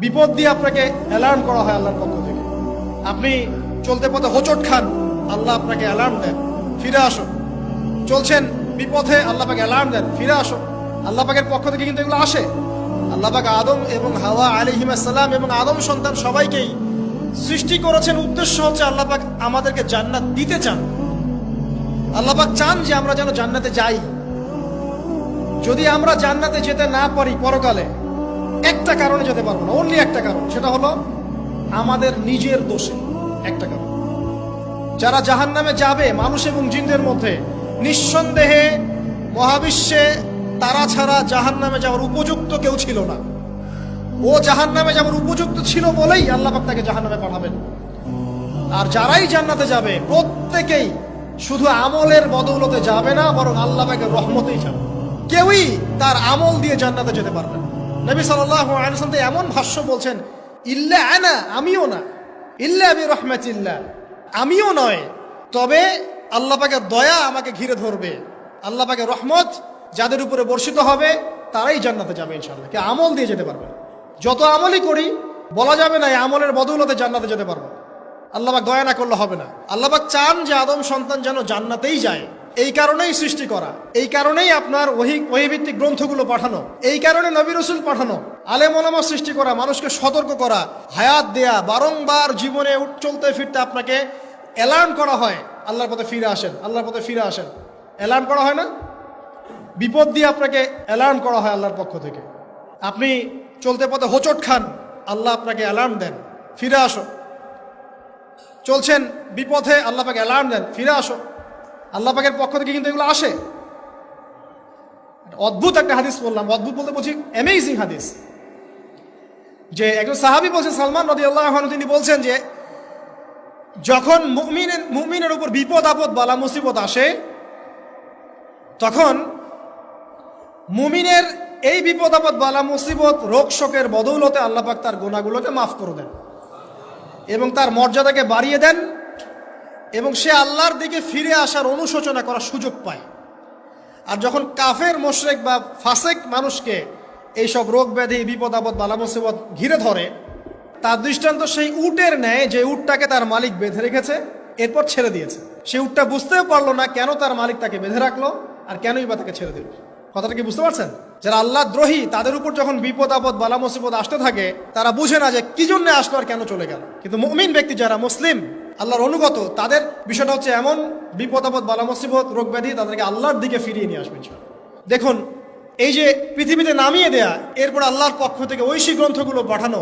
বিপদ দিয়ে আপনাকে অ্যালার্ম করা হয় আল্লাহর পক্ষ থেকে। আপনি চলতে পথে হোঁচট খান, আল্লাহ আপনাকে অ্যালার্ম দেন, ফিরে আসো। চলছেন বিপথে, আল্লাহ পাক অ্যালার্ম দেন, ফিরে আসো। আল্লাহ পাকের পক্ষ থেকে কিন্তু এগুলো আসে। আল্লাহ পাক আদম এবং হাওয়া আলাইহিস সালাম এবং আদম সন্তান সবাইকেই সৃষ্টি করেছেন। উদ্দেশ্য হচ্ছে আল্লাহ পাক আমাদেরকে জান্নাত দিতে চান। আল্লাহ পাক চান যে আমরা যেন জান্নাতে যাই। যদি আমরা জান্নাতে যেতে না পারি পরকালে, একটা কারণে যেতে পারবো না, অনলি একটা কারণ, সেটা হলো আমাদের নিজের দোষে। একটা কারণ, যারা জাহান্নামে যাবে মানুষ এবং জিনদের মধ্যে, নিঃসন্দেহে মহাবিশ্বে তারা ছাড়া জাহান্নামে যাওয়ার উপযুক্ত কেউ ছিল না। ও জাহান্নামে যাওয়ার উপযুক্ত ছিল বলেই আল্লাহ পাক তাকে জাহান্নামে পাঠাবেন। আর যারাই জান্নাতে যাবে প্রত্যেকেই শুধু আমলের বদৌলতে যাবে না, বরং আল্লাহ পাকের রহমতেই যাবে। কেউই তার আমল দিয়ে জান্নাতে যেতে পারবে না। নবী সাল্লাল্লাহু আলাইহি ওয়াসাল্লাম এমন ভাষ্য বলছেন, ইল্লা আনা, আমিও না, ইল্লা বিরহমাতিল্লাহ, আমিও নয়, তবে আল্লাহ পাকের দয়া আমাকে ঘিরে ধরবে। আল্লাহ পাকের রহমত যাদের উপরে বর্ষিত হবে তারাই জান্নাতে যাবে ইনশাআল্লাহ। কে আমল দিয়ে যেতে পারবে। যত আমলই করি বলা যাবে না এই আমলের বদৌলতে জান্নাতে যেতে পারবো। আল্লাহ পাক দয়া না করলে হবে না। আল্লাহ পাক চান যে আদম সন্তান যেন জান্নাতেই যায়। এই কারণেই সৃষ্টি করা, এই কারণেই আপনার ওহীভিত্তিক গ্রন্থগুলো পাঠানো, এই কারণে নবী রাসূল পাঠানো, আলেম ওলামা সৃষ্টি করা, মানুষকে সতর্ক করা, হায়াত দেয়া, বারংবার জীবনে চলতে ফিরতে আপনাকে অ্যালার্ম করা হয়, আল্লাহর পথে ফিরে আসেন, আল্লাহর পথে ফিরে আসেন। অ্যালার্ম করা হয় না? বিপদ দিয়ে আপনাকে অ্যালার্ম করা হয় আল্লাহর পক্ষ থেকে। আপনি চলতে পথে হোঁচট খান, আল্লাহ আপনাকে অ্যালার্ম দেন, ফিরে আসো। চলছেন বিপথে, আল্লাহ পাকে অ্যালার্ম দেন, ফিরে আসো। আল্লাহ পাকের পক্ষ থেকে কিন্তু এগুলো আসে। অদ্ভুত একটা হাদিস বললাম, অদ্ভুত বলতে বলছি অ্যামেজিং হাদিস, যে একজন সাহাবী বলছেন, সালমান রাদিয়াল্লাহু আনহু, তিনি বলছেন যে যখন মুমিনের উপর বিপদ আপদ বালা মুসিবত আসে, তখন মুমিনের এই বিপদ আপদ বালা মুসিবত রোগ শোকের বদৌলতে আল্লাহ পাক তার গুনাহগুলোকে মাফ করে দেন এবং তার মর্যাদাকে বাড়িয়ে দেন, এবং সে আল্লাহর দিকে ফিরে আসার অনুশোচনা করার সুযোগ পায়। আর যখন কাফের মুশরিক বা ফাসেক মানুষকে এইসব রোগ ব্যাধি বিপদ আপদ বালা মুসিবত ঘিরে ধরে, তার দৃষ্টান্ত সেই উটের ন্যায় যে উটটাকে তার মালিক বেঁধে রেখেছে, এরপর ছেড়ে দিয়েছে। সেই উটটা বুঝতেও পারলো না কেন তার মালিক তাকে বেঁধে রাখলো আর কেনই বা তাকে ছেড়ে দিল। কথাটা কি বুঝতে পারছেন? যারা আল্লাহ দ্রোহী, তাদের উপর যখন বিপদ আপদ বালা মুসিবত আসতে থাকে, তারা বুঝে না যে কি জন্য আসলো আর কেন চলে গেল। কিন্তু মুমিন ব্যক্তি যারা মুসলিম, আল্লাহর অনুগত, তাদের বিষয়টা হচ্ছে এমন বিপদ আপদ বালা মুসিবত রোগ ব্যাধি তাদেরকে আল্লাহর দিকে ফিরিয়ে নিয়ে আসবে। দেখুন, এই যে পৃথিবীতে নামিয়ে দেয়া, এরপর আল্লাহর পক্ষ থেকে ঐশী গ্রন্থগুলো পাঠানো,